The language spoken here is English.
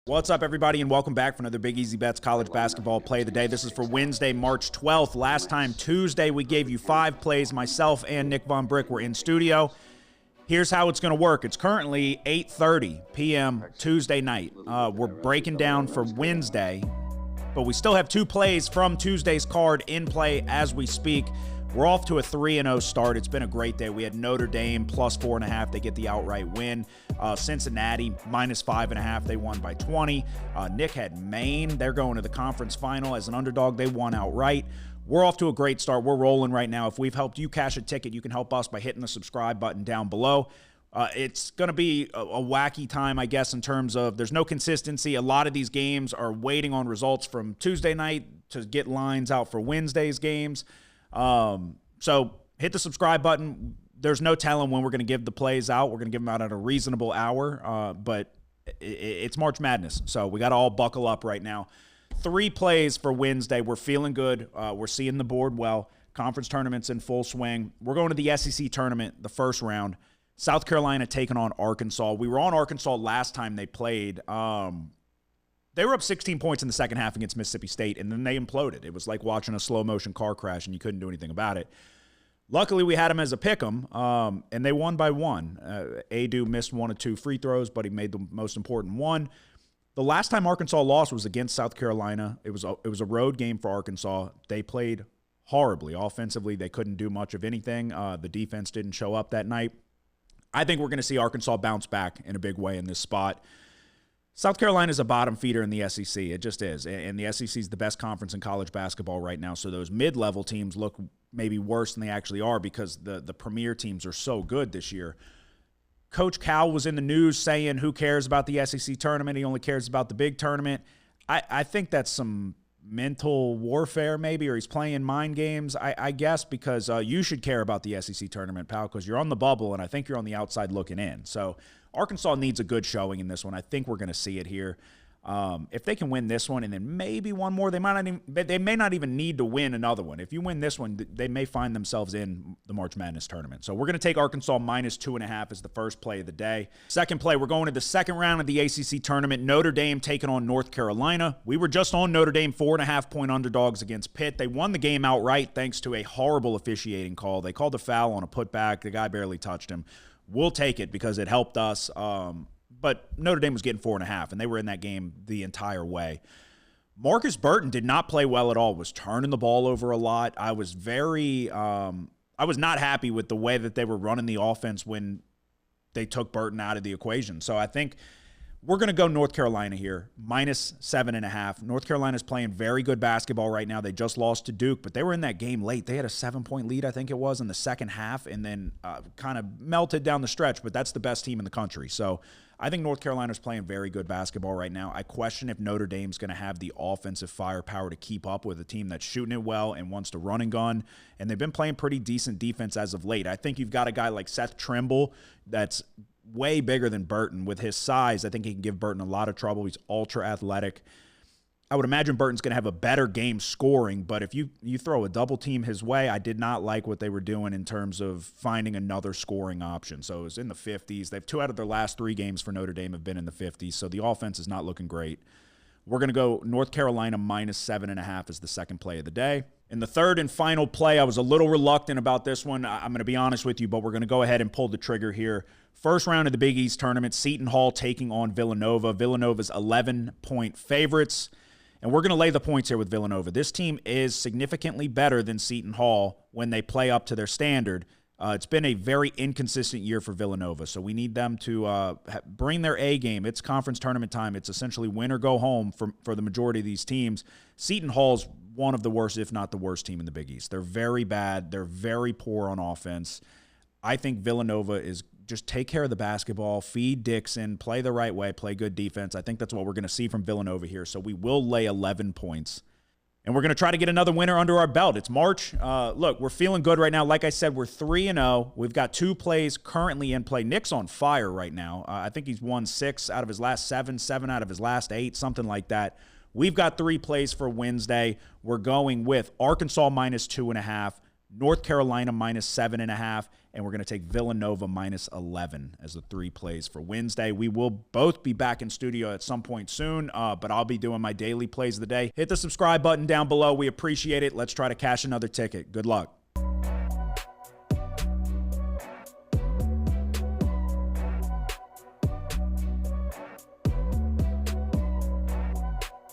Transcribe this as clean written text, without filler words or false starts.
What's up, everybody, and welcome back for another Big Easy Bets college basketball play of the day. This is for Wednesday, March 12th. Last time, Tuesday, we gave you 5 plays. Myself and Nick Von Brick were in studio. Here's how it's going to work. It's currently 8:30 p.m. Tuesday night. We're breaking down for Wednesday, but we still have 2 plays from Tuesday's card in play as we speak. We're off to a 3-0 start. It's been a great day. We had Notre Dame plus 4.5. They get the outright win. Cincinnati minus 5.5. They won by 20. Nick had Maine. They're going to the conference final as an underdog. They won outright. We're off to a great start. We're rolling right now. If we've helped you cash a ticket, you can help us by hitting the subscribe button down below. It's going to be a wacky time, I guess, in terms of there's no consistency. A lot of these games are waiting on results from Tuesday night to get lines out for Wednesday's games. So hit the subscribe button. There's no telling when we're going to give the plays out. We're going to give them out at a reasonable hour, but it's March Madness, so we got to all buckle up right now. 3 plays for Wednesday. We're feeling good. We're seeing the board well. Conference tournament's in full swing. We're going to the SEC tournament, the first round. South Carolina taking on Arkansas. We were on Arkansas last time they played. They were up 16 points in the second half against Mississippi State, and then they imploded. It was like watching a slow-motion car crash, and you couldn't do anything about it. Luckily, we had them as a pick'em, and they won by 1. Adu missed 1 of 2 free throws, but he made the most important one. The last time Arkansas lost was against South Carolina. It was a road game for Arkansas. They played horribly. Offensively, they couldn't do much of anything. The defense didn't show up that night. I think we're going to see Arkansas bounce back in a big way in this spot. South Carolina is a bottom feeder in the SEC. It just is. And the SEC is the best conference in college basketball right now. So those mid-level teams look maybe worse than they actually are because the premier teams are so good this year. Coach Cal was in the news saying who cares about the SEC tournament? He only cares about the big tournament. I think that's some mental warfare maybe, or he's playing mind games, I guess, because you should care about the SEC tournament, pal, because you're on the bubble, and I think you're on the outside looking in. So Arkansas needs a good showing in this one. I think we're going to see it here. If they can win this one and then maybe one more, they may not even need to win another one. If you win this one, they may find themselves in the March Madness tournament. So we're going to take Arkansas minus 2.5 as the first play of the day. Second play, we're going to the second round of the ACC tournament. Notre Dame taking on North Carolina. We were just on Notre Dame 4.5-point underdogs against Pitt. They won the game outright thanks to a horrible officiating call. They called a foul on a putback. The guy barely touched him. We'll take it because it helped us. But Notre Dame was getting 4.5, and they were in that game the entire way. Marcus Burton did not play well at all, was turning the ball over a lot. I was not happy with the way that they were running the offense when they took Burton out of the equation. So I think we're going to go North Carolina here, minus 7.5. North Carolina's playing very good basketball right now. They just lost to Duke, but they were in that game late. They had a 7-point lead, I think it was, in the second half, and then kind of melted down the stretch, but that's the best team in the country. So I think North Carolina's playing very good basketball right now. I question if Notre Dame's going to have the offensive firepower to keep up with a team that's shooting it well and wants to run and gun, and they've been playing pretty decent defense as of late. I think you've got a guy like Seth Trimble that's way bigger than Burton. With his size, I think he can give Burton a lot of trouble. He's ultra athletic. I would imagine Burton's going to have a better game scoring, but if you throw a double team his way, I did not like what they were doing in terms of finding another scoring option. So it was in the 50s. They've 2 out of their last 3 games for Notre Dame have been in the 50s, so the offense is not looking great. We're going to go North Carolina minus 7.5 as the second play of the day. In the third and final play, I was a little reluctant about this one. I'm going to be honest with you, but we're going to go ahead and pull the trigger here. First round of the Big East tournament, Seton Hall taking on Villanova. Villanova's 11-point favorites, and we're going to lay the points here with Villanova. This team is significantly better than Seton Hall when they play up to their standard. It's been a very inconsistent year for Villanova, so we need them to bring their A game. It's conference tournament time. It's essentially win or go home for the majority of these teams. Seton Hall's one of the worst, if not the worst team in the Big East. They're very bad. They're very poor on offense. I think Villanova is just take care of the basketball, feed Dixon, play the right way, play good defense. I think that's what we're going to see from Villanova here, so we will lay 11 points. And we're going to try to get another winner under our belt. It's March. Look, we're feeling good right now. Like I said, we're 3-0. We've got 2 plays currently in play. Nick's on fire right now. I think he's won 6 out of his last 7 out of his last 8, something like that. We've got 3 plays for Wednesday. We're going with Arkansas minus 2.5, North Carolina minus 7.5, and we're going to take Villanova -11 as the 3 plays for Wednesday. We will both be back in studio at some point soon, but I'll be doing my daily plays of the day. Hit the subscribe button down below. We appreciate it. Let's try to cash another ticket. Good luck.